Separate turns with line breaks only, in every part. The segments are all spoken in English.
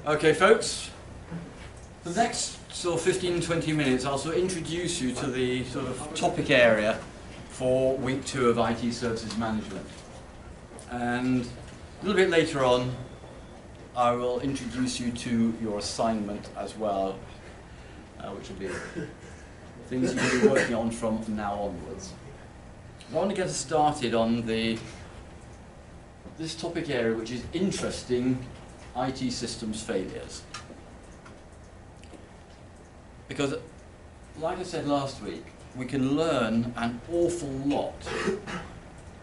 Okay, folks, the next sort of 15-20 minutes I'll sort of introduce you to the sort of topic area for week 2 of IT Services Management. And a little bit later on I will introduce you to your assignment as well, which will be things you can be working on from now onwards. I want to get us started on this topic area, which is interesting IT systems failures. Because, like I said last week, we can learn an awful lot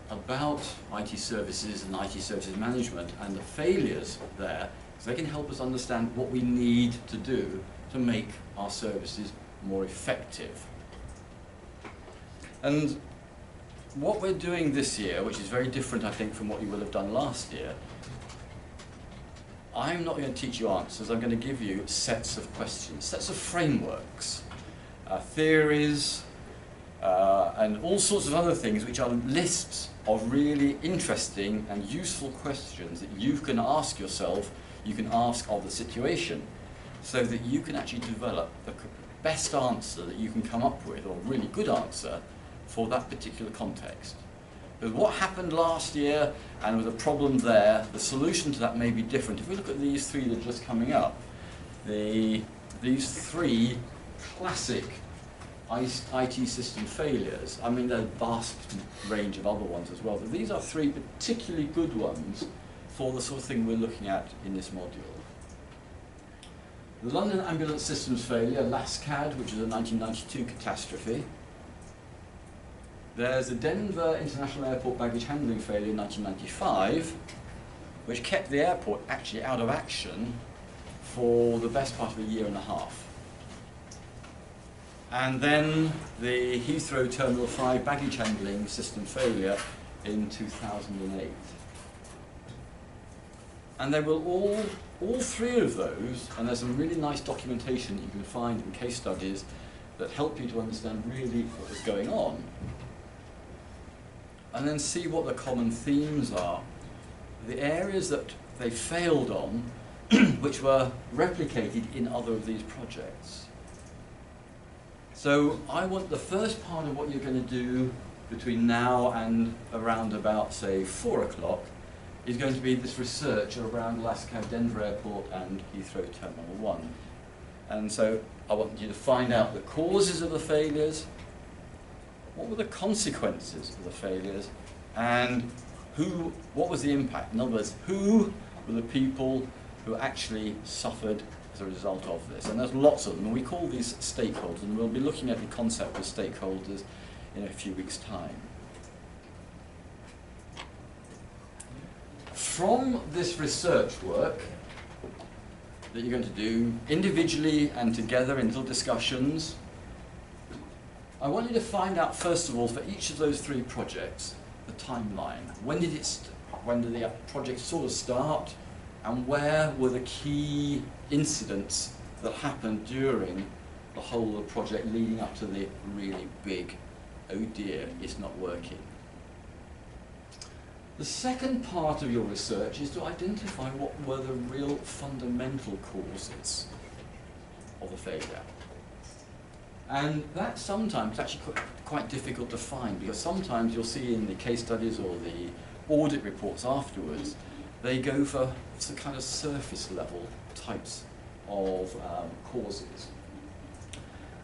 about IT services and IT services management and the failures there, because they can help us understand what we need to do to make our services more effective. And what we're doing this year, which is very different, I think, from what you will have done last year, I'm not going to teach you answers. I'm going to give you sets of questions, sets of frameworks, theories, and all sorts of other things, which are lists of really interesting and useful questions that you can ask yourself, you can ask of the situation, so that you can actually develop the best answer that you can come up with, or a really good answer, for that particular context. Because what happened last year and with a problem there, the solution to that may be different. If we look at these three that are just coming up, these three classic IT system failures, I mean there's a vast range of other ones as well, but these are three particularly good ones for the sort of thing we're looking at in this module. The London Ambulance Systems failure, LASCAD, which is a 1992 catastrophe. There's the Denver International Airport baggage handling failure in 1995, which kept the airport actually out of action for the best part of a year and a half. And then the Heathrow Terminal 5 baggage handling system failure in 2008. And they will all three of those, and there's some really nice documentation that you can find in case studies that help you to understand really what was going on, and then see what the common themes are, the areas that they failed on, which were replicated in other of these projects. So I want the first part of what you're going to do between now and around about, say, 4 o'clock, is going to be this research around LASCAD Denver Airport and Heathrow Terminal 1. And so I want you to find out the causes of the failures, what were the consequences of the failures, and what was the impact? In other words, who were the people who actually suffered as a result of this? And there's lots of them, and we call these stakeholders, and we'll be looking at the concept of stakeholders in a few weeks' time. From this research work that you're going to do individually and together in little discussions, I want you to find out, first of all, for each of those three projects, the timeline. When did the project sort of start, and where were the key incidents that happened during the whole of the project leading up to the really big, oh dear, it's not working. The second part of your research is to identify what were the real fundamental causes of the failure. And that sometimes is actually quite difficult to find, because sometimes you'll see in the case studies or the audit reports afterwards, they go for some kind of surface level types of causes.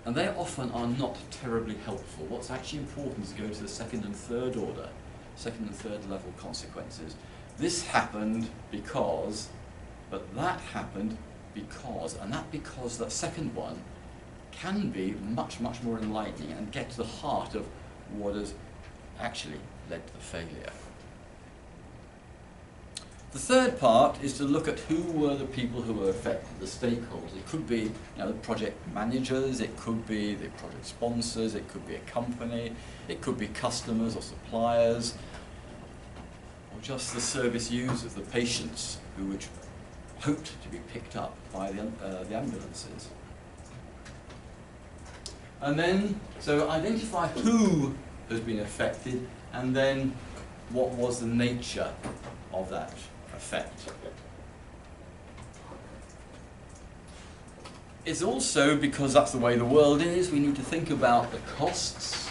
And they often are not terribly helpful. What's actually important is to go to the second and third order, second and third level consequences. This happened because, but that happened because, and that second one can be much, much more enlightening and get to the heart of what has actually led to the failure. The third part is to look at who were the people who were affected, the stakeholders. It could be, the project managers, it could be the project sponsors, it could be a company, it could be customers or suppliers, or just the service users, the patients who would hoped to be picked up by the ambulances. And then, so identify who has been affected, and then what was the nature of that effect. It's also, because that's the way the world is, we need to think about the costs,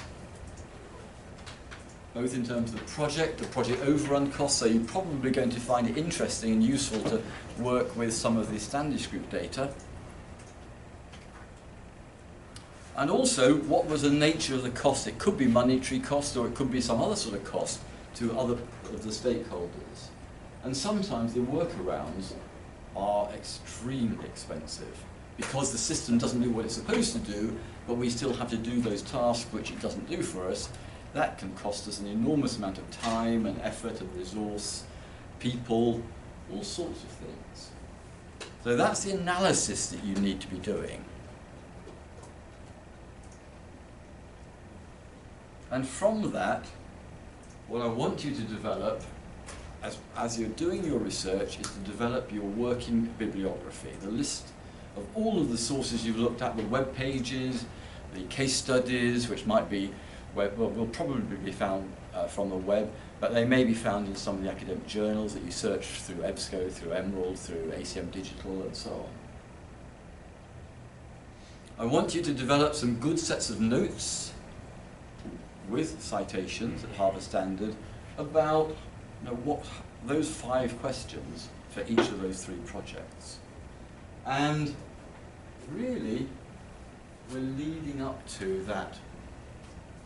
both in terms of the project overrun costs, so you're probably going to find it interesting and useful to work with some of the Standish Group data. And also, what was the nature of the cost? It could be monetary cost, or it could be some other sort of cost to other of the stakeholders. And sometimes the workarounds are extremely expensive, because the system doesn't do what it's supposed to do, but we still have to do those tasks which it doesn't do for us. That can cost us an enormous amount of time and effort and resource, people, all sorts of things. So that's the analysis that you need to be doing. And from that, what I want you to develop, as you're doing your research, is to develop your working bibliography, the list of all of the sources you've looked at, the web pages, the case studies, which might be, will probably be found from the web, but they may be found in some of the academic journals that you search through EBSCO, through Emerald, through ACM Digital, and so on. I want you to develop some good sets of notes with citations at Harvard Standard about what those 5 questions for each of those 3 projects. And really, we're leading up to that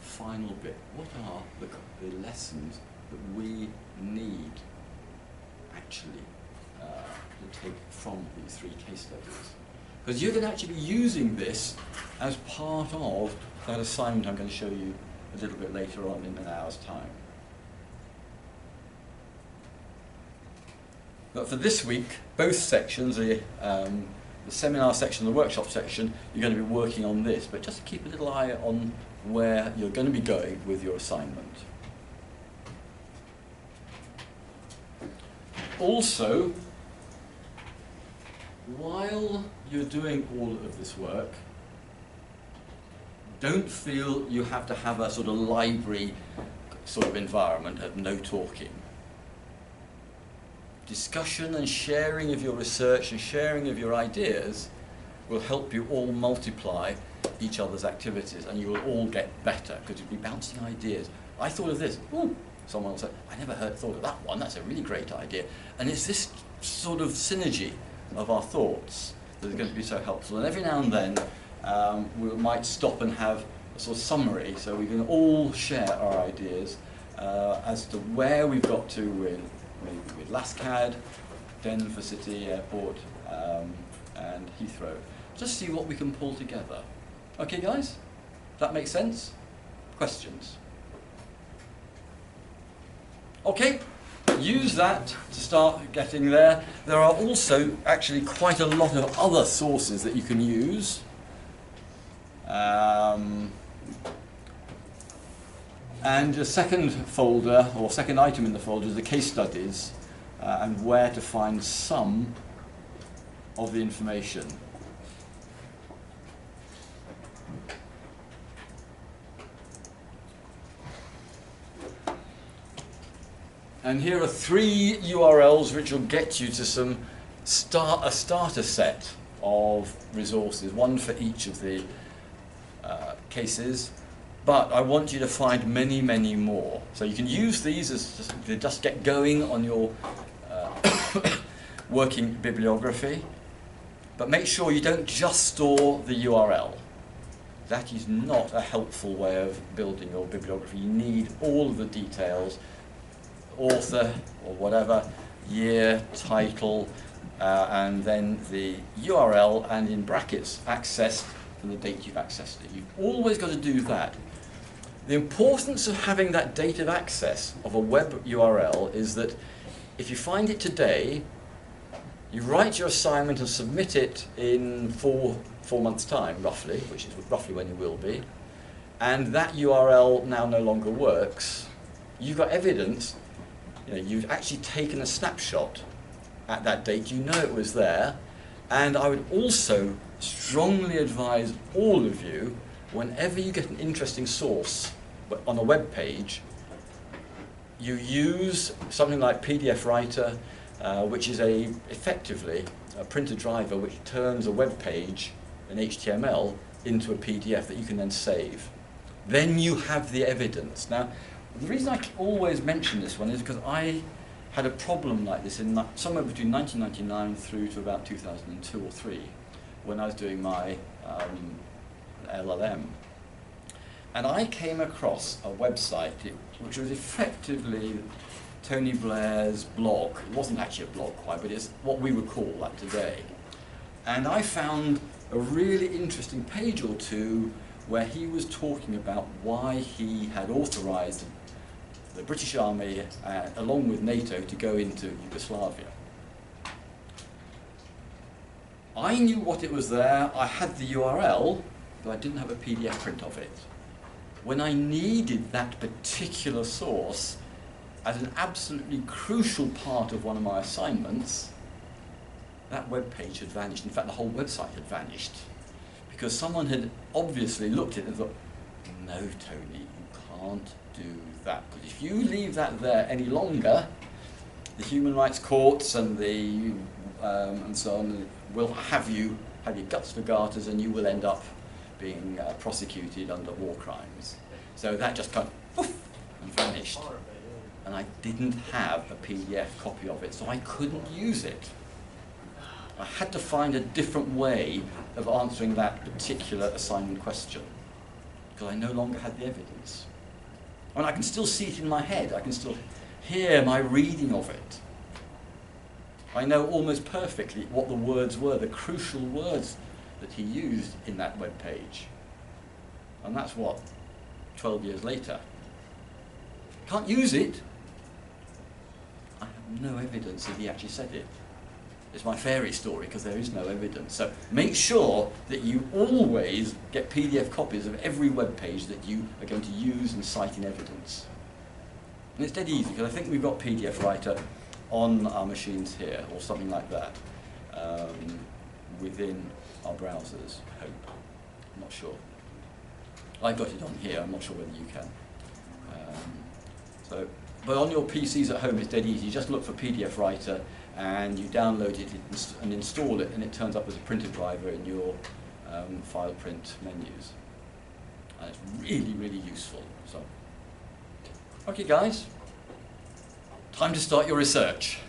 final bit. What are the lessons that we need actually to take from these 3 case studies? Because you're going to actually be using this as part of that assignment I'm going to show you a little bit later on in an hour's time. But for this week, both sections, the seminar section and the workshop section, you're going to be working on this, but just keep a little eye on where you're going to be going with your assignment. Also, while you're doing all of this work, don't feel you have to have a sort of library sort of environment of no talking. Discussion and sharing of your research and sharing of your ideas will help you all multiply each other's activities, and you will all get better, because you'll be bouncing ideas. I thought of this. Ooh, someone will say, I never thought of that one. That's a really great idea. And it's this sort of synergy of our thoughts that is going to be so helpful. And every now and then, we might stop and have a sort of summary, so we can all share our ideas as to where we've got to with LASCAD, Denver City Airport, and Heathrow. Just see what we can pull together. Okay, guys? That makes sense? Questions? Okay, use that to start getting there. There are also actually quite a lot of other sources that you can use. And the second folder, or second item in the folder, is the case studies and where to find some of the information. And here are 3 URLs which will get you to some a starter set of resources, one for each of the cases. But I want you to find many, many more. So you can use these as to just get going on your working bibliography. But make sure you don't just store the URL. That is not a helpful way of building your bibliography. You need all of the details, author or whatever, year, title, and then the URL, and in brackets, accessed from the date you've accessed it. You've always got to do that. The importance of having that date of access of a web URL is that if you find it today, you write your assignment and submit it in four months' time, roughly, which is roughly when you will be, and that URL now no longer works, you've got evidence, you've actually taken a snapshot at that date, you know it was there. And I would also strongly advise all of you, whenever you get an interesting source on a web page, you use something like PDF Writer, which is effectively a printer driver which turns a web page in HTML into a PDF that you can then save. Then you have the evidence. Now, the reason I always mention this one is because I had a problem like this in somewhere between 1999 through to about 2002 or 3, when I was doing my LLM. And I came across a website which was effectively Tony Blair's blog. It wasn't actually a blog quite, but it's what we would call that today. And I found a really interesting page or two where he was talking about why he had authorized the British Army, along with NATO, to go into Yugoslavia. I knew what it was there, I had the URL, but I didn't have a PDF print of it. When I needed that particular source as an absolutely crucial part of one of my assignments, that web page had vanished. In fact, the whole website had vanished, because someone had obviously looked at it and thought, no, Tony, you can't do that, because if you leave that there any longer, the human rights courts and the and so on will have your guts for garters, and you will end up being prosecuted under war crimes. So that just kind of poof and vanished, and I didn't have a PDF copy of it, so I couldn't use it. I had to find a different way of answering that particular assignment question, because I no longer had the evidence. I mean, I can still see it in my head, I can still hear my reading of it. I know almost perfectly what the words were, the crucial words that he used in that web page. And that's what, 12 years later. Can't use it. I have no evidence that he actually said it. It's my fairy story, because there is no evidence. So make sure that you always get PDF copies of every web page that you are going to use and cite in evidence. And it's dead easy, because I think we've got PDF Writer on our machines here, or something like that, within our browsers, I hope. I'm not sure. I got it on here, I'm not sure whether you can. But on your PCs at home, it's dead easy. You just look for PDF Writer, and you download it and install it, and it turns up as a printer driver in your file print menus. And it's really, really useful. So, okay guys, time to start your research.